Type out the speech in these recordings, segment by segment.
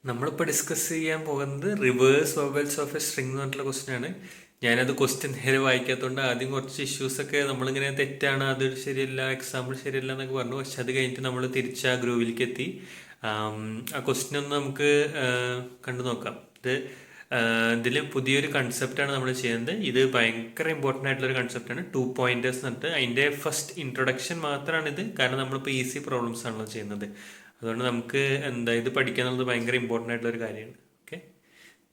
നമ്മളിപ്പോൾ ഡിസ്കസ് ചെയ്യാൻ പോകുന്നത് reverse vowels of a string എന്ന് പറഞ്ഞിട്ടുള്ള ക്വസ്റ്റ്യൻ ആണ്. ഞാനത് ക്വസ്റ്റ്യൻ നേരെ വായിക്കാത്തതുകൊണ്ട് ആദ്യം കുറച്ച് ഇഷ്യൂസൊക്കെ നമ്മളിങ്ങനെ തെറ്റാണ്, അത് ശരിയല്ല, എക്സാമ്പിൾ ശരിയല്ല എന്നൊക്കെ പറഞ്ഞു. പക്ഷെ അത് കഴിഞ്ഞിട്ട് നമ്മൾ തിരിച്ച് ആ ഗ്രൂവിലേക്ക് എത്തി. ആ ക്വസ്റ്റ്യൻ ഒന്ന് നമുക്ക് കണ്ടു നോക്കാം. ഇതിൽ പുതിയൊരു കൺസെപ്റ്റാണ് നമ്മൾ ചെയ്യുന്നത്. ഇത് ഭയങ്കര ഇമ്പോർട്ടൻ്റ് ആയിട്ടുള്ളൊരു കൺസെപ്റ്റാണ്, 2 പോയിന്റേഴ്സ് എന്നിട്ട്. അതിൻ്റെ ഫസ്റ്റ് ഇൻട്രൊഡക്ഷൻ മാത്രമാണിത്, കാരണം നമ്മളിപ്പോൾ ഈസി പ്രോബ്ലംസ് ആണല്ലോ ചെയ്യുന്നത്. അതുകൊണ്ട് നമുക്ക് ഇത് പഠിക്കുക എന്നുള്ളത് ഭയങ്കര ഇമ്പോർട്ടൻ്റ് ആയിട്ടുള്ള ഒരു കാര്യമാണ്. ഓക്കെ,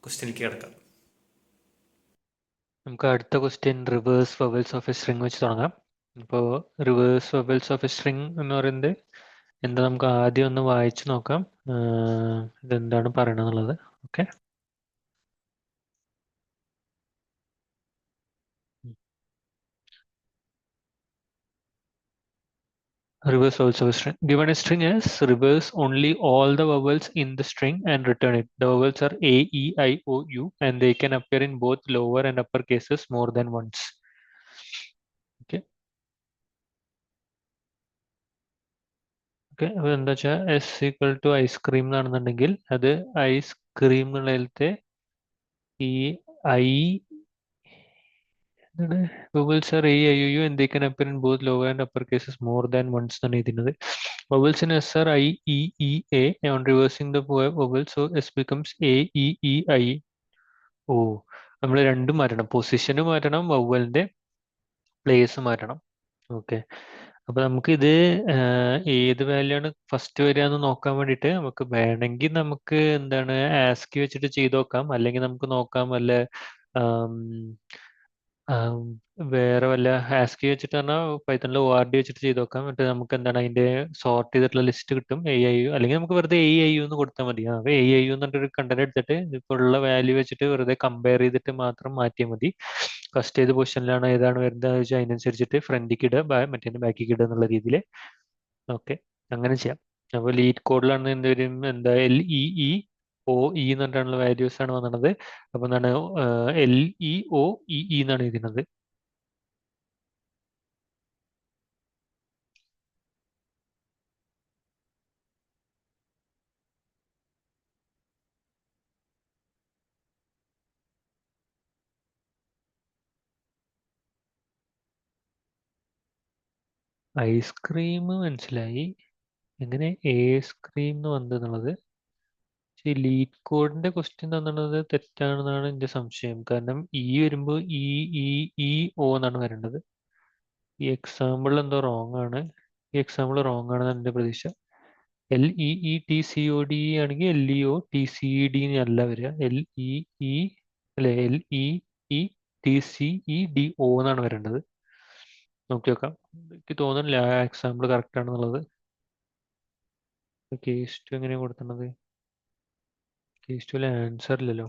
ക്വസ്റ്റ്യനിലേക്ക് കിടക്കാം. നമുക്ക് അടുത്ത question reverse vowels of a string വെച്ച് തുടങ്ങാം. ഇപ്പോൾ reverse vowels of a string എന്ന് പറയുന്നത് എന്താ, നമുക്ക് ആദ്യം ഒന്ന് വായിച്ചു നോക്കാം ഇതെന്താണ് പറയണമെന്നുള്ളത്. Okay, reverse vowels of a string. Given a string as reverse only all the vowels in the string and return it. The vowels are A, E, I, O, U and they can appear in both lower and upper cases more than once. Okay. Okay, അപ്പോൾ എന്താ വെച്ചാൽ S equal to ice cream എന്നാണെന്നുണ്ടെങ്കിൽ അത് ice cream എന്നുള്ളതിലത്തെ ഈ I എന്താണ് vowels are A, I, O, U and they can appear in both lower and upper cases more than once എന്നാണ് എഴുതുന്നത്. Vowels in S are I, E, E, A. On reversing the vowels, so S becomes A, E, E, I. ഓ, നമ്മൾ രണ്ടും മാറ്റണം, പൊസിഷനും മാറ്റണം, വവ്വലിന്റെ place മാറ്റണം. Okay, അപ്പൊ നമുക്ക് ഇത് ഏത് വാല്യൂ ആണ് ഫസ്റ്റ് വരിക എന്ന് നോക്കാൻ വേണ്ടിയിട്ട് നമുക്ക് വേണമെങ്കിൽ നമുക്ക് എന്താണ് ആസ്കി വെച്ചിട്ട് ചെയ്ത് നോക്കാം, അല്ലെങ്കിൽ നമുക്ക് നോക്കാം വല്ല വേറെ വല്ല ആസ്കി വെച്ചിട്ട് പറഞ്ഞാൽ പൈത്തണിൽ ORD വെച്ചിട്ട് ചെയ്ത് നോക്കാം. എന്നിട്ട് നമുക്ക് എന്താണ് അതിന്റെ സോർട്ട് ചെയ്തിട്ടുള്ള ലിസ്റ്റ് കിട്ടും, AIU. അല്ലെങ്കിൽ നമുക്ക് വെറുതെ AIU എന്ന് കൊടുത്താൽ മതി. അപ്പോൾ AIU എന്ന് പറഞ്ഞൊരു കണ്ടന്റ് എടുത്തിട്ട് ഇപ്പോൾ ഉള്ള വാല്യൂ വെച്ചിട്ട് വെറുതെ കമ്പയർ ചെയ്തിട്ട് മാത്രം മാറ്റിയാൽ മതി. ഫസ്റ്റ് ഏത് പൊസിഷനിലാണ് ഏതാണ് വരുന്നത് വെച്ചാൽ അതിനനുസരിച്ചിട്ട് ഫ്രണ്ടിക്ക് ഇടുക, മറ്റേ ബാക്കിക്ക് ഇടുക എന്നുള്ള രീതിയിൽ. ഓക്കെ, അങ്ങനെ ചെയ്യാം. അപ്പോൾ ലീഡ് കോഡിലാണ് എന്ത് വരും, എന്താ LEEOE എന്ന് പറഞ്ഞിട്ടുള്ള വാല്യൂസ് ആണ് വന്നത്. അപ്പൊ എന്താണ് LEOEE എന്നാണ് എഴുതുന്നത്. ഐസ്ക്രീം മനസ്സിലായി, എങ്ങനെ സ്ക്രീം എന്ന് വന്നെന്നുള്ളത്. പക്ഷേ ലീഡ് കോഡിന്റെ ക്വസ്റ്റ്യൻ തന്നുള്ളത് തെറ്റാണെന്നാണ് എൻ്റെ സംശയം. കാരണം വരുമ്പോൾ O എന്നാണ് വരേണ്ടത്. ഈ എക്സാമ്പിൾ എന്തോ റോങ് ആണ്. ഈ എക്സാമ്പിൾ റോങ് ആണെന്നാണ് എൻ്റെ പ്രതീക്ഷ. LEETCODE ആണെങ്കിൽ LEOTCED അല്ല വരിക, LEE അല്ലെ LEETCEDO എന്നാണ് വരേണ്ടത്. നോക്കി നോക്കാം, എനിക്ക് തോന്നുന്നില്ല ആ എക്സാമ്പിൾ കറക്റ്റ് ആണെന്നുള്ളത്. കേസ് ടു എങ്ങനെയാണ് കൊടുക്കുന്നത്? കേസ് ടുവിലെ ആൻസർ ഇല്ലല്ലോ.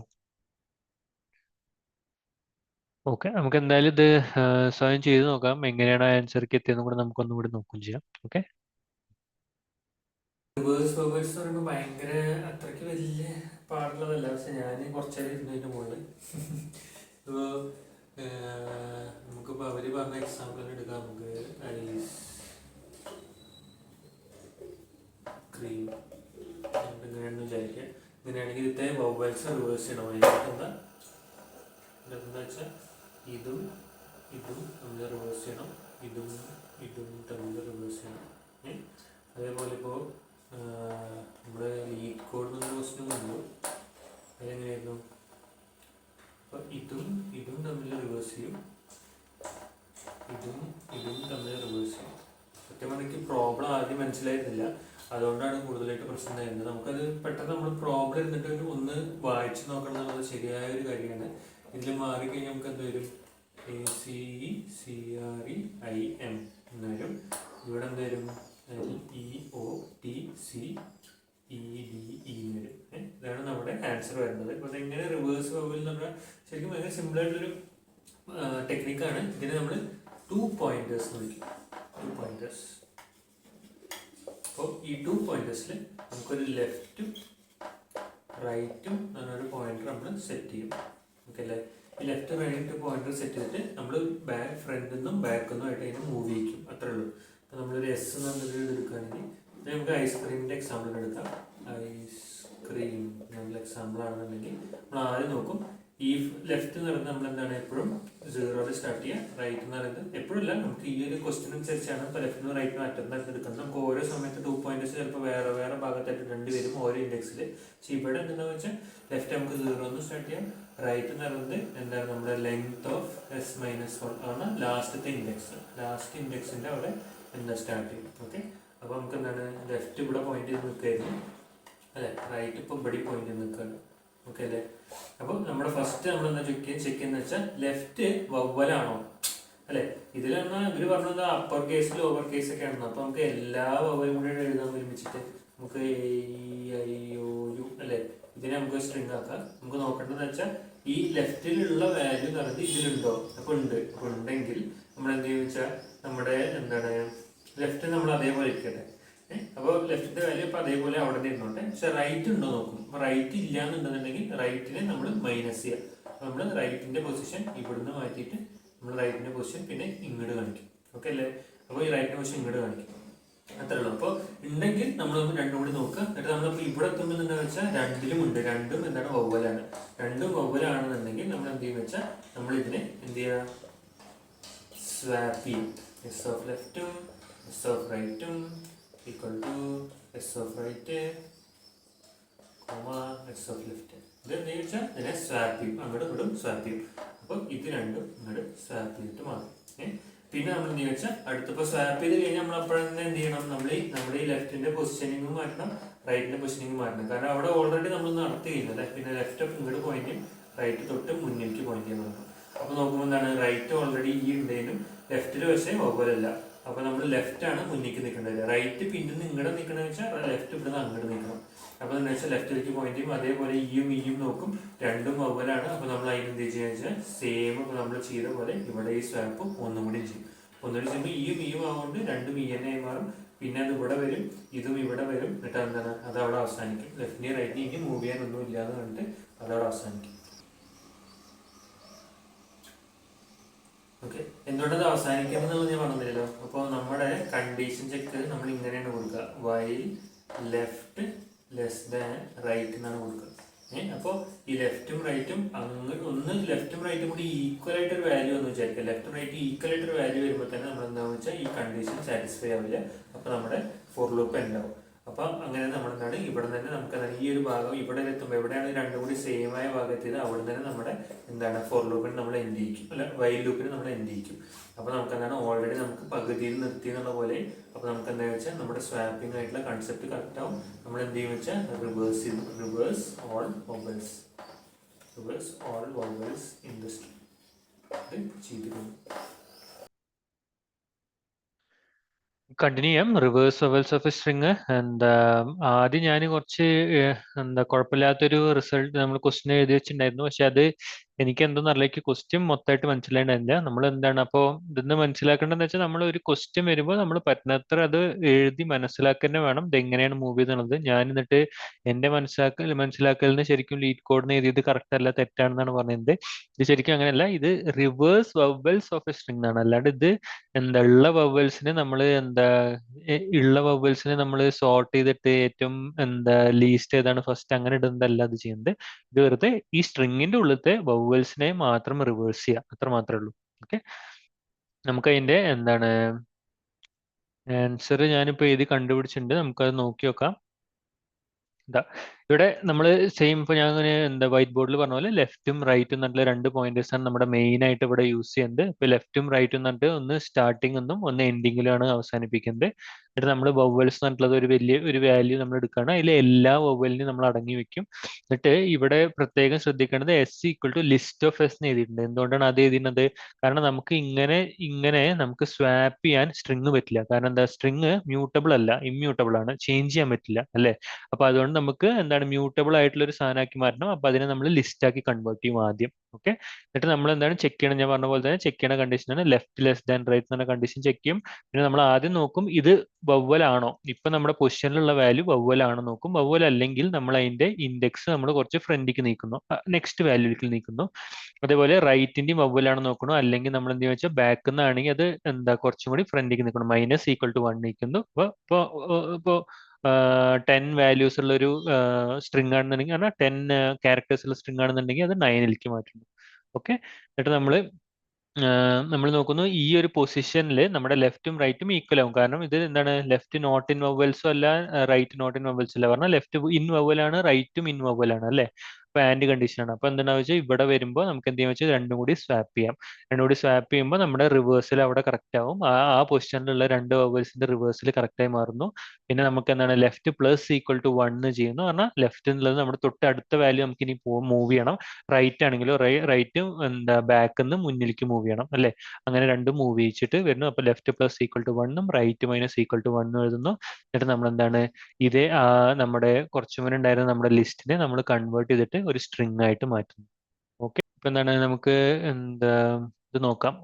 ഓക്കെ, നമുക്ക് എന്തായാലും ഇത് സ്വയം ചെയ്ത് നോക്കാം, എങ്ങനെയാണ് ആൻസർക്ക് എത്തിയെന്നും കൂടെ നമുക്കൊന്നും കൂടി നോക്കുകയും ചെയ്യാം. ഓക്കെ, റിവേഴ്സ് വവൽസ് എന്ന് പറയുമ്പോൾ ഭയങ്കര അത്രയ്ക്ക് വലിയ പാടുള്ളതല്ല. പക്ഷെ ഞാൻ കുറച്ചേരം ഇരുന്നതിൻ്റെ മുകളിൽ ഇപ്പോൾ നമുക്കിപ്പോൾ അവർ പറഞ്ഞ എക്സാമ്പിൾ എടുക്കാം. നമുക്ക് ഐസ് ക്രീം ഇങ്ങനെയാണെന്ന് വിചാരിക്കുക. ഇങ്ങനെയാണെങ്കിൽ ഇതേ വവൽസ് റിവേഴ്സ് ചെയ്യണം. അതിനെന്താ വെച്ചാൽ ഇതും ഇതും നമ്മൾ റിവേഴ്സ് ചെയ്യണം, ഇതും ഇതും തമ്മിൽ റിവേഴ്സ് ചെയ്യണം. അതേപോലെ ഇപ്പോൾ നമ്മുടെ ലീഡ് കോഡ് എന്ന ക്വസ്റ്റ്യൻ വന്നു, അതെങ്ങനെയായിരുന്നു? അപ്പോൾ ഇതും ഇതും തമ്മിൽ റിവേഴ്സ് ചെയ്യും, ഇതും ഇതും തമ്മിൽ റിവേഴ്സ് ചെയ്യും. സത്യം പറഞ്ഞെങ്കിൽ പ്രോബ്ലം ആദ്യം മനസ്സിലായിരുന്നില്ല, അതുകൊണ്ടാണ് കൂടുതലായിട്ട് പ്രശ്നം ഉണ്ടായിരുന്നത്. നമുക്കത് പെട്ടെന്ന് നമ്മൾ പ്രോബ്ലം ഇരുന്നിട്ട് ഒന്ന് വായിച്ച് നോക്കണം എന്നുള്ളത് ശരിയായ ഒരു കാര്യമാണ്. ഇതിൽ മാറിക്കഴിഞ്ഞാൽ നമുക്ക് എന്ത് വരും? ACECREIM എന്ന് വരും. ഇവിടെ എന്ത് വരും? LEOTCEDE എന്ന് വരും. ഇതാണ് നമ്മുടെ ആൻസർ വരുന്നത്. അപ്പോൾ അതെങ്ങനെ റിവേഴ്സ് വവൽ എന്ന് പറഞ്ഞാൽ ശരിക്കും ഭയങ്കര സിമ്പിളായിട്ടുള്ളൊരു ടെക്നിക്കാണ്. ഇതിനെ നമ്മൾ 2 പോയിന്റേഴ്സ് എന്ന് വിളിക്കും. 2 പോയിന്റേഴ്സ്. അപ്പോൾ ഈ 2 പോയിന്റേഴ്സിൽ നമുക്കൊരു ലെഫ്റ്റും റൈറ്റും എന്നൊരു പോയിന്റർ നമ്മൾ സെറ്റ് ചെയ്യും. ഓക്കെ അല്ലേ? ഈ ലെഫ്റ്റ് റൈറ്റ് പോയിന്റർ സെറ്റ് ചെയ്തിട്ട് നമ്മൾ ഫ്രണ്ടിൽ നിന്നും ബാക്കിൽ നിന്നും ആയിട്ട് അതിനെ മൂവ് ചെയ്യിക്കും, അത്രേ ഉള്ളൂ. അപ്പോൾ നമ്മളൊരു S എന്നൊരു എടുക്കുകയാണെങ്കിൽ നമുക്ക് ഐസ്ക്രീമിൻ്റെ എക്സാമ്പിൾ എടുക്കാം. ഐസ്ക്രീം ഞാൻ എക്സാമ്പിൾ ആണെന്നുണ്ടെങ്കിൽ നമ്മൾ ആദ്യം നോക്കും ഈ ലെഫ്റ്റ് എന്ന് പറയുന്നത് നമ്മൾ എന്താണ് എപ്പോഴും 0 സ്റ്റാർട്ട് ചെയ്യുക, റൈറ്റ് എന്ന് പറയുന്നത് എപ്പോഴും ഇല്ല, നമുക്ക് ഈ ഒരു ക്വസ്റ്റ്യൻ അനുസരിച്ചാണ് ഇപ്പോൾ ലെഫ്റ്റിനും റൈറ്റിനും അറ്റത്തായിട്ട് എടുക്കുന്നത്. നമുക്ക് ഓരോ സമയത്ത് 2 പോയിന്റ്സ് ചിലപ്പോൾ വേറെ വേറെ ഭാഗത്തായിട്ട് രണ്ടുപേരും ഓരോ ഇൻഡെക്സിൽ. പക്ഷേ ഇവിടെ എന്താണെന്ന് വെച്ചാൽ ലെഫ്റ്റ് നമുക്ക് 0 സ്റ്റാർട്ട് ചെയ്യാം, റൈറ്റ് എന്ന് പറയുന്നത് എന്താണ് നമ്മുടെ ലെങ്ത് ഓഫ് S-1 ആണ് ലാസ്റ്റത്തെ ഇൻഡെക്സ്. ലാസ്റ്റ് ഇൻഡെക്സിൻ്റെ അവിടെ എന്താ സ്റ്റാർട്ട് ചെയ്യും. ഓക്കെ, അപ്പോൾ നമുക്ക് എന്താണ് ലെഫ്റ്റ് ഇവിടെ പോയിന്റ് ചെയ്ത് നിൽക്കുകയായിരുന്നു അല്ലേ, റൈറ്റ് ഇപ്പോൾ ഇവിടെ പോയിന്റ് ചെയ്ത് നിൽക്കുകയാണ്. ഓക്കെ അല്ലേ, അപ്പോൾ നമ്മുടെ ഫസ്റ്റ് നമ്മൾ എന്താ ചെക്ക് ചെയ്യുന്ന വെച്ചാൽ ലെഫ്റ്റ് വവ്വലാണോ അല്ലേ. ഇതിൽ പറഞ്ഞാൽ ഇവർ പറഞ്ഞത് അപ്പർ കേസ് ലോവർ കേസ് ഒക്കെ ആണെന്ന്. അപ്പോൾ നമുക്ക് എല്ലാ വവ്വലും കൂടെ എഴുതാൻ ഒരുമിച്ചിട്ട് നമുക്ക് AIOU അല്ലേ, ഇതിനെ നമുക്ക് സ്ട്രിങ് ആക്കാം. നമുക്ക് നോക്കേണ്ടതെന്ന് വെച്ചാൽ ഈ ലെഫ്റ്റിലുള്ള വാല്യൂ എന്ന് പറയുന്നത് ഇതിലുണ്ടോ. അപ്പോൾ ഉണ്ട്, അപ്പോൾ ഉണ്ടെങ്കിൽ നമ്മൾ എന്ത് ചെയ്യുക വെച്ചാൽ നമ്മുടെ എന്താണ് ലെഫ്റ്റ് നമ്മൾ അതേപോലെ ഇരിക്കട്ടെ. അപ്പോൾ ലെഫ്റ്റിന്റെ വാല്യൂ അപ്പോൾ അതേപോലെ അവിടെ ഇരുന്നോട്ടെ. പക്ഷെ റൈറ്റ് ഉണ്ടോ നോക്കും. അപ്പോൾ റൈറ്റ് ഇല്ല എന്നുണ്ടെന്നുണ്ടെങ്കിൽ റൈറ്റിനെ നമ്മൾ മൈനസ് ചെയ്യുക. അപ്പോൾ നമ്മൾ റൈറ്റിന്റെ പൊസിഷൻ ഇവിടുന്ന് മാറ്റിയിട്ട് നമ്മൾ റൈറ്റിന്റെ പൊസിഷൻ പിന്നെ ഇങ്ങോട്ട് കാണിക്കും. ഓക്കെ അല്ലേ, അപ്പോൾ ഈ റൈറ്റിന്റെ പൊസിഷൻ ഇങ്ങോട്ട് കാണിക്കും. അത്രേ ഉള്ളൂ. അപ്പോൾ ഉണ്ടെങ്കിൽ നമ്മളൊന്ന് രണ്ടും കൂടി നോക്കുക. എന്നിട്ട് നമ്മളിപ്പോൾ ഇവിടെ എത്തുമ്പോൾ എന്താണെന്ന് വെച്ചാൽ രണ്ടിലും ഉണ്ട്, രണ്ടും എന്താണ് വവ്വലാണ്. രണ്ടും വവ്വലാണെന്നുണ്ടെങ്കിൽ നമ്മൾ എന്ത് ചെയ്യും വെച്ചാൽ നമ്മൾ ഇതിനെ എന്ത് ചെയ്യുക സ്വാപ്പ് ചെയ്യും. S ഓഫ് ലെഫ്റ്റും S ഓഫ് റൈറ്റും equal to S of right S of left. ഇത് എന്താ വെച്ചാൽ ഇതിനെ സ്വാപ്പ് ചെയ്യും, അങ്ങോട്ടും ഇങ്ങോട്ടും സ്വാപ്പ് ചെയ്യും. അപ്പോൾ ഇത് രണ്ടും ഇങ്ങോട്ട് സ്വാപ്പ് ചെയ്തിട്ട് മാറും. പിന്നെ നമ്മൾ എന്ത് വെച്ചാൽ അടുത്തിപ്പോൾ സ്വാപ്പ് ചെയ്ത് കഴിഞ്ഞാൽ നമ്മൾ അപ്പോഴെന്നെ എന്ത് ചെയ്യണം, നമ്മൾ ഈ ലെഫ്റ്റിന്റെ പൊസിഷനിങ്ങും മാറ്റണം, റൈറ്റിന്റെ പൊസിഷനിങ്ങും മാറ്റണം. കാരണം അവിടെ ഓൾറെഡി നമ്മൾ നടത്തുകയില്ല അല്ലേ. പിന്നെ ലെഫ്റ്റ് ഇങ്ങോട്ട് പോയിന്റ് ചെയ്യും, റൈറ്റ് തൊട്ട് മുന്നിലേക്ക് പോയിന്റ് ചെയ്യാൻ നോക്കണം. അപ്പോൾ നോക്കുമ്പോൾ എന്താണ് റൈറ്റ് ഓൾറെഡി ഈ ഉണ്ടെങ്കിലും ലെഫ്റ്റിൽ പക്ഷേ ഓവലല്ല. അപ്പോൾ നമ്മൾ ലെഫ്റ്റ് ആണ് മുന്നിലേക്ക് നിൽക്കേണ്ടത്. റൈറ്റ് പിന്നെ ഇങ്ങോട്ട് നിൽക്കണമെന്ന് വെച്ചാൽ ലെഫ്റ്റ് ഇവിടുന്ന് അങ്ങോട്ട് നിൽക്കണം. അപ്പോൾ എന്താ വെച്ചാൽ ലെഫ്റ്റിലേക്ക് പോയിന്റ് ചെയ്യും. അതേപോലെ ഇയും നോക്കും, രണ്ടും വവ്വലാണ്. അപ്പോൾ നമ്മൾ അതിന് എന്ത് ചെയ്യുക വെച്ചാൽ സെയിം നമ്മൾ ചെയ്ത പോലെ ഇവിടെ ഈ സ്വാപ്പ് ഒന്നും കൂടി ചെയ്യും. ഒന്നുകൂടി ചെയ്യുമ്പോൾ ഇയും ആവുകൊണ്ട് രണ്ടും തന്നെ ആയി മാറും. പിന്നെ അത് ഇവിടെ വരും, ഇതും ഇവിടെ വരും. എന്നിട്ട് എന്താണ് അത് അവിടെ അവസാനിക്കും. ലെഫ്റ്റിന് റൈറ്റിന് ഇനി മൂവ് ചെയ്യാനൊന്നും ഇല്ലാന്ന് കണ്ടിട്ട് അതവിടെ അവസാനിക്കും. ഓക്കെ, എന്തുകൊണ്ടത് അവസാനിക്കുമെന്നുള്ളത് ഞാൻ പറഞ്ഞില്ലല്ലോ. അപ്പോൾ നമ്മുടെ കണ്ടീഷൻ ചെക്ക് നമ്മൾ ഇങ്ങനെയാണ് കൊടുക്കുക, while left less than right എന്നാണ് കൊടുക്കുക. അപ്പോൾ ഈ ലെഫ്റ്റും റൈറ്റും അങ്ങോട്ട് ഒന്ന് ലെഫ്റ്റും റൈറ്റും കൂടി ഈക്വൽ ആയിട്ടൊരു വാല്യൂ എന്ന് വിചാരിക്കുക. ലെഫ്റ്റും റൈറ്റും ഈക്വൽ ആയിട്ടൊരു വാല്യൂ വരുമ്പോൾ തന്നെ നമ്മൾ എന്താണെന്ന് വെച്ചാൽ ഈ കണ്ടീഷൻ സാറ്റിസ്ഫൈ ആവില്ല. അപ്പോൾ നമ്മുടെ ഫോർ ലൂപ്പ് ഉണ്ടാവും. അപ്പം അങ്ങനെ നമ്മൾ എന്താണ് ഇവിടെ തന്നെ നമുക്ക് ഈ ഒരു ഭാഗം ഇവിടെ എത്തുമ്പോൾ എവിടെയാണ് രണ്ടും കൂടി സെയിം ആയ ഭാഗത്ത് അവിടെ തന്നെ നമ്മുടെ എന്താണ് ഫോർ ലൂപ്പിന് നമ്മൾ എൻഡ് ചെയ്യിക്കും, അല്ല വൈൽ ലൂപ്പിന് നമ്മൾ എൻഡ് ചെയ്യിക്കും. അപ്പോൾ നമുക്ക് എന്താണ് ഓൾറെഡി നമുക്ക് പകുതിയിൽ നിർത്തി എന്നുള്ള പോലെ. അപ്പോൾ നമുക്ക് എന്താണെന്ന് വെച്ചാൽ നമ്മുടെ സ്വാപ്പിംഗ് ആയിട്ടുള്ള കൺസെപ്റ്റ് കറക്റ്റ് ആവും. നമ്മൾ എന്ത് ചെയ്യും വെച്ചാൽ reverse all vowels in the string ചെയ്തിരുന്നു. കണ്ടിന്യൂ ചെയ്യാം. Reverse vowels of A string. എന്താ ആദ്യം ഞാൻ കുറച്ച് എന്താ കുഴപ്പമില്ലാത്തൊരു റിസൾട്ട് നമ്മൾ ക്വസ്റ്റ്യൻ എഴുതി വെച്ചിട്ടുണ്ടായിരുന്നു. പക്ഷെ അത് എനിക്ക് എന്തെന്നറിയില്ല, എനിക്ക് ക്വസ്റ്റ്യൻ മൊത്തമായിട്ട് മനസ്സിലായിട്ടുണ്ടായിരുന്നില്ല. നമ്മൾ എന്താണ് അപ്പോൾ ഇതെന്ന് മനസ്സിലാക്കേണ്ടതെന്ന് വെച്ചാൽ നമ്മൾ ഒരു ക്വസ്റ്റ്യൻ വരുമ്പോൾ നമ്മൾ പറ്റുന്നത്ര അത് എഴുതി മനസ്സിലാക്കുക വേണം, ഇത് എങ്ങനെയാണ് മൂവ് ചെയ്യുന്നത്. ഞാൻ എന്നിട്ട് എന്റെ മനസ്സിലാക്കലിന് ശരിക്കും ലീഡ് കോഡിന് എഴുതിയത് കറക്റ്റ് അല്ല, തെറ്റാണെന്നാണ് പറയുന്നത്. ഇത് ശരിക്കും അങ്ങനെയല്ല, ഇത് reverse vowels of A string എന്നാണ്. അല്ലാണ്ട് ഇത് എന്താ ഉള്ള വവൽസിനെ നമ്മൾ ഉള്ള വവൽസിനെ നമ്മൾ സോർട്ട് ചെയ്തിട്ട് ഏറ്റവും എന്താ ലീസ്റ്റ് ഏതാണ് ഫസ്റ്റ് അങ്ങനെ ഇടുന്നതല്ല അത് ചെയ്യുന്നത്. ഇത് വെറുതെ ഈ സ്ട്രിങ്ങിന്റെ ഉള്ളിലത്തെ വവൽസിനെ മാത്രം റിവേഴ്സ് ചെയ്യുക, അത്ര മാത്രമേ ഉള്ളൂ. ഓക്കെ, നമുക്ക് അതിന്റെ എന്താണ് ആൻസർ ഞാനിപ്പോ എഴുതി കണ്ടുപിടിച്ചിട്ടുണ്ട്, നമുക്കത് നോക്കി നോക്കാം. ഇതാ ഇവിടെ നമ്മൾ സെയിം ഇപ്പോൾ ഞാൻ അങ്ങനെ എന്താ വൈറ്റ് ബോർഡിൽ പറഞ്ഞ പോലെ ലെഫ്റ്റും റൈറ്റും എന്നുള്ള രണ്ട് പോയിന്റേഴ്സ് ആണ് നമ്മുടെ മെയിൻ ആയിട്ട് ഇവിടെ യൂസ് ചെയ്യുന്നത്. ഇപ്പൊ ലെഫ്റ്റും റൈറ്റും എന്നിട്ട് ഒന്ന് സ്റ്റാർട്ടിംഗ് എന്നും ഒന്ന് എൻഡിങ്ങിലാണ് അവസാനിപ്പിക്കുന്നത്. എന്നിട്ട് നമ്മൾ വവൽസ് എന്നിട്ടുള്ളത് ഒരു വലിയ ഒരു വാല്യൂ നമ്മൾ എടുക്കുകയാണ്, അതിൽ എല്ലാ വവലിനും നമ്മൾ അടങ്ങി വെക്കും. എന്നിട്ട് ഇവിടെ പ്രത്യേകം ശ്രദ്ധിക്കേണ്ടത് S equal to list of S എന്ന് എഴുതിയിട്ടുണ്ട്. എന്തുകൊണ്ടാണ് അത് എഴുതുന്നത്? കാരണം നമുക്ക് ഇങ്ങനെ നമുക്ക് സ്വാപ്പ് ചെയ്യാൻ സ്ട്രിങ് പറ്റില്ല. കാരണം എന്താ, സ്ട്രിങ് മ്യൂട്ടബിൾ അല്ല, ഇമ്മ്യൂട്ടബിൾ ആണ്, ചേഞ്ച് ചെയ്യാൻ പറ്റില്ല അല്ലേ. അപ്പൊ അതുകൊണ്ട് നമുക്ക് എന്താണ് മ്യൂട്ടബിൾ ആയിട്ടുള്ള ഒരു സാധനമാക്കി മാറ്റണം. അപ്പൊ അതിനെ നമ്മൾ ലിസ്റ്റ് ആക്കി കൺവേർട്ട് ചെയ്യും ആദ്യം. ഓക്കെ, എന്നിട്ട് നമ്മൾ എന്താണ് ചെക്ക് ചെയ്യണം, ഞാൻ പറഞ്ഞ പോലെ തന്നെ ചെക്ക് ചെയ്യണ കണ്ടീഷനാണ് ലെഫ്റ്റ് ലെസ് ദാൻ റൈറ്റ് എന്ന കണ്ടീഷൻ ചെക്ക് ചെയ്യും. പിന്നെ നമ്മൾ ആദ്യം നോക്കും ഇത് വവ്വലാണോ, ഇപ്പൊ നമ്മുടെ പൊസിഷനിലുള്ള വാല്യൂ വവ്വലാണോ നോക്കും. വവ്വൽ അല്ലെങ്കിൽ നമ്മൾ അതിന്റെ ഇൻഡെക്സ് നമ്മൾ കുറച്ച് ഫ്രണ്ടിലേക്ക് നീക്കുന്നു, നെക്സ്റ്റ് വാല്യൂലേക്ക് നീക്കുന്നു. അതേപോലെ റൈറ്റിന്റെയും വവ്വലാണോ നോക്കണം, അല്ലെങ്കിൽ നമ്മൾ എന്ത് വെച്ചാൽ ബാക്ക് നിന്നാണെങ്കിൽ അത് എന്താ കുറച്ചും കൂടി ഫ്രണ്ടിലേക്ക് നിൽക്കണം, -=1 നീക്കുന്നു. ഇപ്പൊ 10 വാല്യൂസ് ഉള്ള ഒരു സ്ട്രിങ് ആണെന്നുണ്ടെങ്കിൽ, പറഞ്ഞാൽ 10 ക്യാരക്ടേഴ്സ് ഉള്ള സ്ട്രിങ് ആണെന്നുണ്ടെങ്കിൽ അത് 9ലേക്ക് മാറ്റുന്നു. ഓക്കെ, എന്നിട്ട് നമ്മൾ നോക്കുന്നു ഈ ഒരു പൊസിഷനിൽ നമ്മുടെ ലെഫ്റ്റും റൈറ്റും ഈക്വൽ ആവും. കാരണം ഇത് എന്താണ്, ലെഫ്റ്റ് നോട്ട് ഇൻ വവൽസും അല്ല, റൈറ്റ് നോട്ട് ഇൻ വവൽസും അല്ല. പറഞ്ഞാൽ ലെഫ്റ്റ് ഇൻ വവൽ ആണ്, റൈറ്റും ഇൻ വവൽ ആണ് അല്ലേ. അപ്പൊ ആൻഡ് കണ്ടീഷൻ ആണ്. അപ്പൊ എന്താണെന്ന് വെച്ചാൽ ഇവിടെ വരുമ്പോൾ നമുക്ക് എന്ത് ചെയ്യാൻ വെച്ചാൽ രണ്ടും കൂടി സ്വാപ്പ് ചെയ്യാം. രണ്ടും കൂടി സ്വാപ്പ് ചെയ്യുമ്പോൾ നമ്മുടെ റിവേഴ്സിൽ അവിടെ കറക്റ്റ് ആവും. ആ പൊസിഷനിലുള്ള രണ്ട് വവൽസിന്റെ റിവേഴ്സിൽ കറക്റ്റ് ആയി മാറുന്നു. പിന്നെ നമുക്ക് എന്താണ് ലെഫ്റ്റ് പ്ലസ് ഈക്വൽ ടു 1 ചെയ്യുന്നു. പറഞ്ഞാൽ ലെഫ്റ്റ് എന്നുള്ളത് നമ്മുടെ തൊട്ട് അടുത്ത വാല്യൂ നമുക്ക് ഇനി മൂവ് ചെയ്യണം. റൈറ്റ് ആണെങ്കിലോ റൈറ്റ് എന്താ ബാക്ക് നിന്ന് മുന്നിലേക്ക് മൂവ് ചെയ്യണം അല്ലേ. അങ്ങനെ രണ്ടും മൂവ് ചെയ്യിച്ചിട്ട് വരുന്നു. അപ്പൊ ലെഫ്റ്റ് പ്ലസ് ഈക്വൽ ടു 1ഉം റൈറ്റ് മൈനസ് ഈക്വൽ ടു 1ഉം എഴുതുന്നു. എന്നിട്ട് നമ്മൾ എന്താണ്, ഇതേ നമ്മുടെ കുറച്ചു മുന്നേ ഉണ്ടായിരുന്ന നമ്മുടെ ലിസ്റ്റിനെ നമ്മൾ കൺവേർട്ട് ചെയ്തിട്ട് ഒരു സ്ട്രിങ് ആയിട്ട് മാറ്റുന്നു. ഓക്കെ, ഇപ്പൊ എന്താണ് നമുക്ക് എന്താ ഇത് നോക്കാം.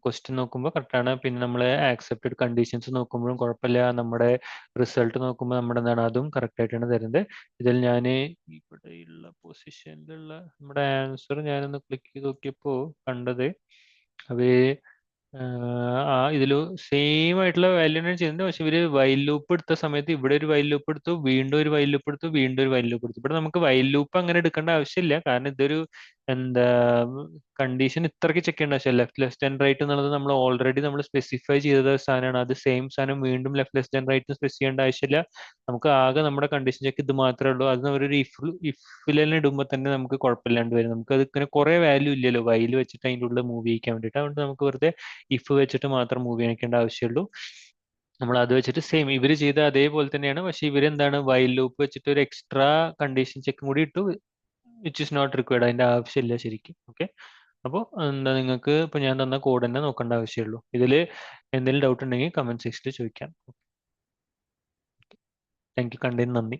ക്വസ്റ്റ്യൻ നോക്കുമ്പോൾ കറക്റ്റാണ്. പിന്നെ നമ്മൾ ആക്സെപ്റ്റഡ് കണ്ടീഷൻസ് നോക്കുമ്പോഴും കുഴപ്പമില്ല. നമ്മുടെ റിസൾട്ട് നോക്കുമ്പോൾ നമ്മുടെ എന്താണ്, അതും കറക്റ്റ് ആയിട്ടാണ് തരുന്നത്. ഇതിൽ ഞാൻ ഇവിടെയുള്ള പൊസിഷനിലുള്ള നമ്മുടെ ആൻസർ ഞാനൊന്ന് ക്ലിക്ക് ചെയ്ത് നോക്കിയപ്പോൾ കണ്ടത് അവയെ ഇതിൽ സെയിം ആയിട്ടുള്ള വാല്യൂ ആണ് ചെയ്യുന്നത്. പക്ഷെ ഇവര് വൈൽ ലൂപ്പ് എടുത്ത സമയത്ത് ഇവിടെ ഒരു വൈൽ ലൂപ്പ് എടുത്തു, വീണ്ടും ഒരു വൈൽ ലൂപ്പ് എടുത്തു, വീണ്ടും ഒരു വൈൽ ലൂപ്പ് എടുത്തു. ഇവിടെ നമുക്ക് വൈൽ ലൂപ്പ് അങ്ങനെ എടുക്കേണ്ട ആവശ്യമില്ല. കാരണം ഇതൊരു എന്താ കണ്ടീഷൻ ഇത്രയ്ക്ക് ചെക്ക് ചെയ്യേണ്ട ആവശ്യമില്ല. ലെഫ്റ്റ് ആൻഡ് റൈറ്റ് എന്നുള്ളത് നമ്മൾ ഓൾറെഡി നമ്മൾ സ്പെസിഫൈ ചെയ്ത സാധനമാണ്. അത് സെയിം സാധനം വീണ്ടും ലെഫ്റ്റ് ആൻഡ് റൈറ്റ് സ്പെസിഫൈ ചെയ്യേണ്ട ആവശ്യമില്ല. നമുക്ക് ആകെ നമ്മുടെ കണ്ടീഷൻ ചെക്ക് ഇത് മാത്രമേ ഉള്ളൂ. അത് ഒരു ഇഫിൽ തന്നെ ഇടുമ്പോൾ തന്നെ നമുക്ക് കുഴപ്പമില്ലാണ്ട് വരും. നമുക്ക് അത് ഇങ്ങനെ കുറെ വാല്യൂ ഇല്ലല്ലോ വൈൽ വെച്ചിട്ട് അതിൻ്റെ ഉള്ളിൽ മൂവ് ചെയ്യിക്കാൻ വേണ്ടിയിട്ട്. അതുകൊണ്ട് നമുക്ക് വെറുതെ ഇഫ് വെച്ചിട്ട് മാത്രം മൂവ് ചെയ്യിക്കേണ്ട ആവശ്യമുള്ളൂ. നമ്മൾ അത് വെച്ചിട്ട് സെയിം ഇവർ ചെയ്ത അതേപോലെ തന്നെയാണ്. പക്ഷെ ഇവരെന്താണ് വൈൽ ലൂപ്പ് വെച്ചിട്ട് ഒരു എക്സ്ട്രാ കണ്ടീഷൻ ചെക്കും കൂടി ഇട്ടു, വിച്ച് ഇസ് നോട്ട് റിക്വയർഡ്. അതിന്റെ ആവശ്യമില്ല ശരിക്കും. ഓക്കെ, അപ്പോൾ എന്താ നിങ്ങൾക്ക് ഇപ്പൊ ഞാൻ തന്ന കോഡ് തന്നെ നോക്കേണ്ട ആവശ്യമുള്ളൂ. ഇതിൽ എന്തെങ്കിലും ഡൗട്ട് ഉണ്ടെങ്കിൽ കമന്റ് സെക്ഷനിൽ ചോദിക്കാം. താങ്ക് യു, കണ്ടതിന് നന്ദി.